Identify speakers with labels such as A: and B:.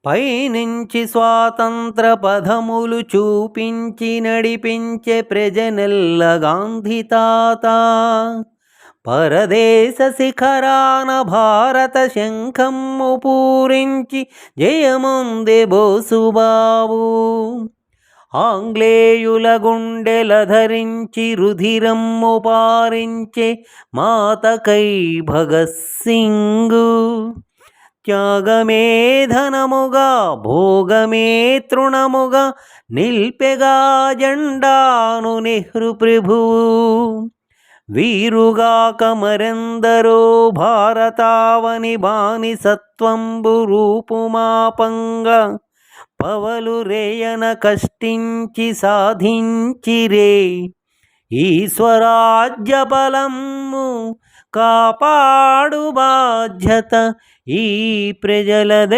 A: పైనుంచి స్వాతంత్ర పదములు చూపించి నడిపించే ప్రజనెల్ల గాంధీ తాత. పరదేశ శిఖరాన భారత శంఖమ్ము పూరించి జయముందే బోసుబాబు. ఆంగ్లేయుల గుండెల ధరించి రుధిరమ్ము పారించే మాతకై భగత్ సింగు. త్యాగమే ధనముగా భోగమే తృణముగా నిల్పెగా జెండాను నెహ్రు ప్రభువు. వీరుగాక మరెందరో భారతావని బానిసత్వంబు రూపుమాపంగా పవలు రేయన కష్టించి సాధించిరే. ఈ స్వరాజ్య బలము కాపాడు బాధ్యత ఈ ప్రజలదయ్యా.